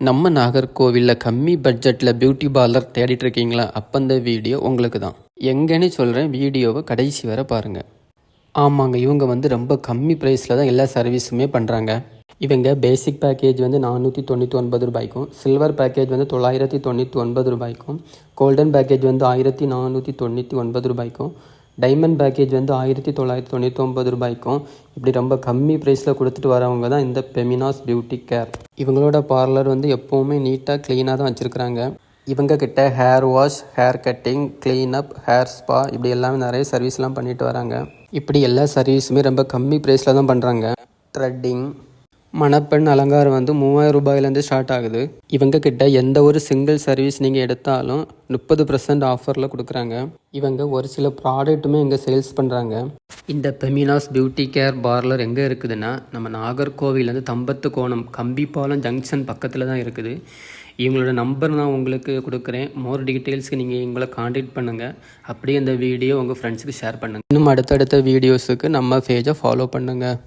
நம்ம நாகர்கோவிலில் கம்மி பட்ஜெட்டில் பியூட்டி பார்லர் தேடிட்டு இருக்கீங்களா? அப்போ இந்த வீடியோ உங்களுக்கு தான். எங்கன்னு சொல்கிறேன், வீடியோவை கடைசி வரை பாருங்கள். ஆமாங்க, இவங்க ரொம்ப கம்மி ப்ரைஸில் தான் எல்லா சர்வீஸுமே பண்ணுறாங்க. இவங்க பேசிக் பேக்கேஜ் 499 ரூபாய்க்கும், சில்வர் பேக்கேஜ் 999 ரூபாய்க்கும், கோல்டன் பேக்கேஜ் 1499 ரூபாய்க்கும், டைமண்ட் பேக்கேஜ் 1999 ரூபாய்க்கும் இப்படி ரொம்ப கம்மி ப்ரைஸில் கொடுத்துட்டு வரவங்க தான் இந்த பெமினாஸ் பியூட்டி கேர். இவங்களோட பார்லர் எப்போவுமே நீட்டாக க்ளீனாக தான் வச்சுருக்குறாங்க. இவங்க கிட்ட hair wash, hair cutting, cleanup, hair spa இப்படி எல்லாமே நிறைய சர்வீஸ்லாம் பண்ணிட்டு வராங்க. இப்படி எல்லா சர்வீஸுமே ரொம்ப கம்மி ப்ரைஸில் தான் பண்ணுறாங்க. த்ரெட்டிங், மணப்பெண் அலங்காரம் 3000 ரூபாயிலேருந்து ஸ்டார்ட் ஆகுது. இவங்க கிட்ட எந்த ஒரு சிங்கிள் சர்வீஸ் நீங்கள் எடுத்தாலும் 30% ஆஃபரில் கொடுக்குறாங்க. இவங்க ஒரு சில ப்ராடக்ட்டுமே இங்கே சேல்ஸ் பண்ணுறாங்க. இந்த பெமினாஸ் பியூட்டி கேர் பார்லர் எங்கே இருக்குதுன்னா, நம்ம நாகர்கோவிலேருந்து தம்பத்துக்கோணம் கம்பிப்பாலம் ஜங்ஷன் பக்கத்தில் தான் இருக்குது. இவங்களோட நம்பர் நான் உங்களுக்கு கொடுக்குறேன். மோர் டீட்டெயில்ஸ்க்கு நீங்கள் எங்களை காண்டாக்ட் பண்ணுங்கள். அப்படியே இந்த வீடியோ உங்கள் ஃப்ரெண்ட்ஸுக்கு ஷேர் பண்ணுங்கள். இன்னும் அடுத்தடுத்த வீடியோஸுக்கு நம்ம பேஜை ஃபாலோ பண்ணுங்கள்.